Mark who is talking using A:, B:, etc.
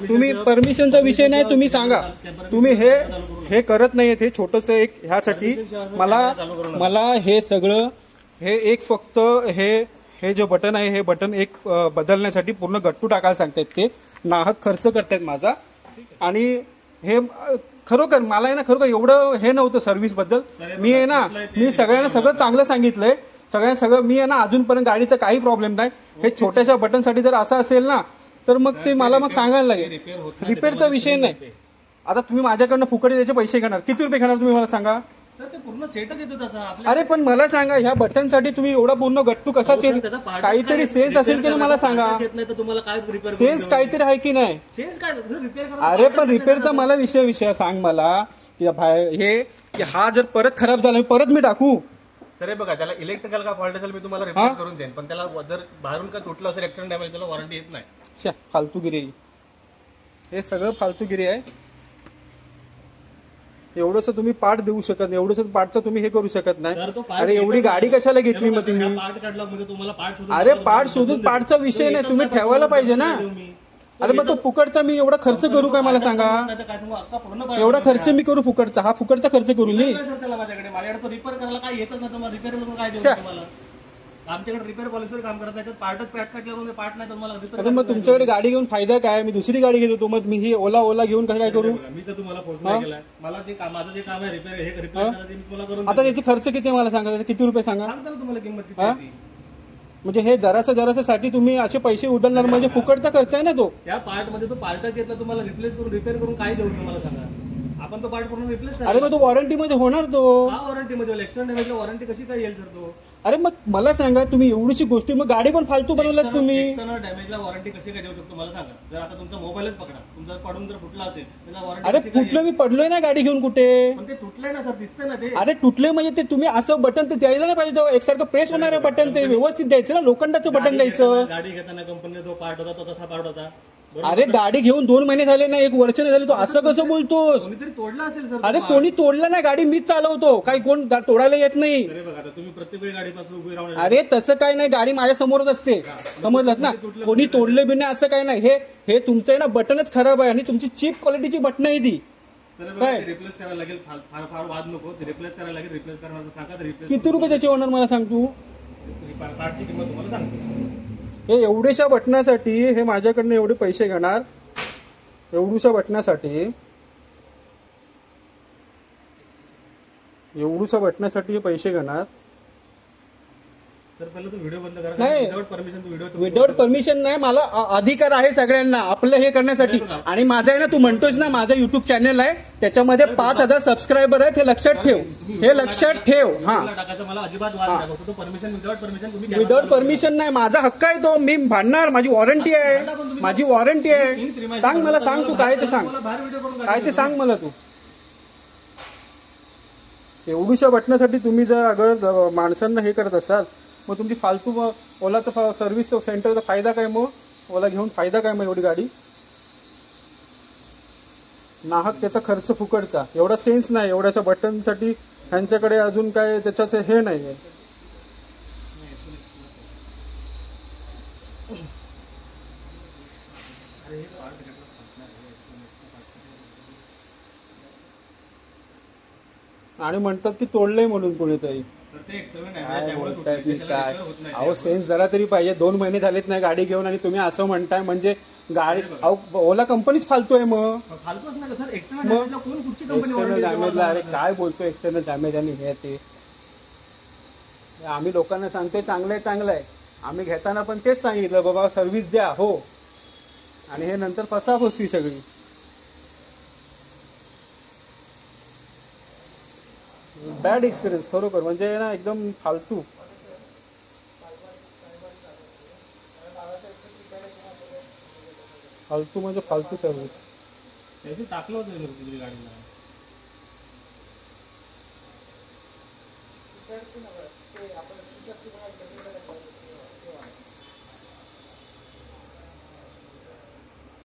A: तुम्ही परमिशनचा विषय नाही, तुम्ही सांगा. तुम्ही हे करत नाहीये. हे छोटंसं एक ह्यासाठी मला हे सगळं हे एक फक्त हे जे बटन आहे हे बटन एक बदलण्यासाठी पूर्ण गट्टू टाकायला सांगतायत. ते नाहक खर्च करतायत माझा. आणि हे खरोखर मला आहे ना, खरोखर एवढं हे नव्हतं सर्व्हिस बद्दल. मी आहे ना, मी सगळ्यांना सगळं चांगलं सांगितलंय. सगळं मी आहे ना, अजूनपर्यंत गाडीचा काही प्रॉब्लेम नाही. हे छोट्याशा बटनसाठी जर असं असेल ना तर मग ते मला सांगायला लागेल. रिपेअरचा विषय नाही. आता तुम्ही माझ्याकडनं फुकट त्याचे पैसे घेणार. किती रुपये घेणार तुम्ही मला सांगा.
B: पूर्ण सेटच येतो तसा.
A: अरे पण मला सांगा, ह्या बटनसाठी तुम्ही एवढा पूर्ण गट्टू कसा चेंज, काहीतरी सेन्स असेल की मला सांगा. सेन्स काहीतरी आहे की नाही. अरे पण रिपेअरचा मला विषय सांग मला. हे हा जर परत खराब झाला परत मी टाकू.
B: सर बघा, त्याला इलेक्ट्रिकल का फॉल्ट असेल मी तुम्हाला रिप्लेस करून देईन. पण त्याला जर बाहेरून का तुटलं असेल एक्सटर्नल डॅमेज त्याला वॉरंटी येत नाही.
A: फालतूगिरी, हे सगळं फालतूगिरी आहे. एवढंच तुम्ही पार्ट देऊ शकत नाही. एवढंच पार्टचं तुम्ही हे करू शकत नाही. अरे एवढी गाडी कशाला घेतली मग तुम्ही. अरे पार्ट शोधून पार्टचा विषय नाही, तुम्ही ठेवायला पाहिजे ना. अरे मग तो फुकटचा मी एवढा खर्च करू काय मला सांगा. एवढा खर्च मी करू फुकटचा. हा फुकटचा खर्च करू मी.
B: माझ्याकडे रिपेअर करायला काय येतच नाही. तुम्हाला रिपेअर करून काय देऊ तुम्हाला. आमच्याकडे रिपेअर पॉलिसीवर काम करत आहे. पार्टच पॅट काढला पार्ट नाही तुम्हाला.
A: मग तुमच्याकडे गाडी घेऊन फायदा काय. मी दुसरी गाडी घेतो. मग मी ही ओला घेऊन काय करू.
B: मी तर तुम्हाला फोर्स नाही केला. मला जे माझं जे काम आहे रिपेअर हे रिपेअर करायचं मी तुम्हाला करून.
A: आता त्याची खर्च किती मला सांगा. किती रुपये सांगा.
B: सांगता तुम्हाला किंमत किती.
A: म्हणजे हे जरासा साठी तुम्ही असे पैसे उधळणार म्हणजे फुकटचा खर्च आहे ना तो.
B: त्या पार्ट मध्ये तो पार्टच येत ना तुम्हाला रिप्लेस करून रिपेअर करून काय देऊ तुम्हाला सांगा. आपण तो पार्ट पूर्ण रिप्लेस करा.
A: अरे मग तो वॉरंटी मध्ये होणार तो.
B: वॉरंटी मध्ये एक्सटर्नल डॅमेजला वॉरंटी कशी काय येईल सर तो.
A: अरे मग मला सांगा, तुम्ही एवढीची गोष्टी मग गाडी पण फालतू बनवलात तुम्ही.
B: एक्सटर्नल डॅमेजला वॉरंटी कशी काय देऊ शकतो मला सांगा. जर आता तुमचा मोबाईलच पकडा, तुमचा पडून जर फुटला असेल त्याला वॉरंटी.
A: अरे फुटलं, मी पडलोय ना गाडी घेऊन कुठे.
B: पण ते तुटलंय ना सर, दिसतंय ना ते.
A: अरे तुटले म्हणजे ते तुम्ही असं बटन ते द्यायला नाही पाहिजे. एकसारखं प्रेस होणारं बटन ते व्यवस्थित द्यायचं ना. लोखंडाचं बटन द्यायचं.
B: गाडी घेताना कंपनीने जो पार्ट होता तो तसा पार्ट होता.
A: अरे गाडी घेऊन 2 महिने झाले ना, 1 वर्ष नाही झाले. तो असं कसं बोलतोस.
B: कोणीतरी तोडला असेल सर.
A: अरे कोणी तोडलं नाही, गाडी मीच चालवतो. काही कोण तोडायला येत नाही.
B: तुम्ही प्रत्येक वेळी गाडीपासून उभी राहून.
A: अरे तसं काय नाही, गाडी माझ्या समोरच असते. समजलात ना. कोणी तोडले बी नाही असं काय नाही. हे तुमचं आहे ना बटनच खराब आहे आणि तुमची चीप क्वालिटीची बटन आहे ती.
B: काय रिप्लेस करायला लागेल. फार वाद नको. रिप्लेस करायला लागेल. रिप्लेस करण्याचं सांगा. रिप्लेस
A: किती रुपये त्याचे होणार मला सांग तू.
B: पार्टची किंमत तुम्हाला सांगतो.
A: हे एवढ्याशा बटनासाठी हे माझ्याकडनं एवढे पैसे घेणार. एवढूशा बटनासाठी हे पैसे घेणार.
B: सर पहिलं तो व्हिडिओ बंद करा.
A: नाही, विदाउट परमिशन नाही. मला अधिकार आहे सगळ्यांना आपलं हे करण्यासाठी. आणि माझा आहे ना, तू म्हणतोस ना माझा युट्यूब चॅनल आहे त्याच्यामध्ये 5000 सबस्क्रायबर आहेत. हे लक्षात ठेव. हा, विदाउट परमिशन नाही. माझा हक्क आहे तो. मी भांडणार. माझी वॉरंटी आहे. सांग मला, सांग तू काय ते सांग. काय ते सांग मला तू. एवढूशा बटनासाठी तुम्ही जर अगर माणसांना हे करत असाल मग तुमची फालतू ओलाचा सर्व्हिस सेंटरचा फायदा काय. मग ओला घेऊन फायदा काय. मग एवढी गाडी नाहक त्याचा खर्च फुकटचा. एवढा सेन्स नाही. एवढ्याशा बटनसाठी ह्यांच्याकडे अजून काय त्याच्याचं हे नाही आहे. आणि म्हणतात की तोडलंय म्हणून कोणीतरी. काय अहो सेन्स जरा तरी पाहिजे. 2 महिने झालेत नाही गाडी घेऊन आणि तुम्ही असं म्हणताय म्हणजे गाडी. ओला कंपनीच फालतू आहे. मग एक्सटर्नल डॅमेजला. अरे काय बोलतो एक्सटर्नल डॅमेज आणि हे ते. आम्ही लोकांना सांगतोय चांगलं आहे. आम्ही घेताना पण तेच सांगितलं बाबा सर्व्हिस द्या. हो, आणि हे नंतर फसाफसवी सगळी. बॅड एक्सपिरियन्स खरोखर. म्हणजे ना एकदम फालतू. म्हणजे फालतू सर्व्हिस.
B: टाकलं होतं गाडीला.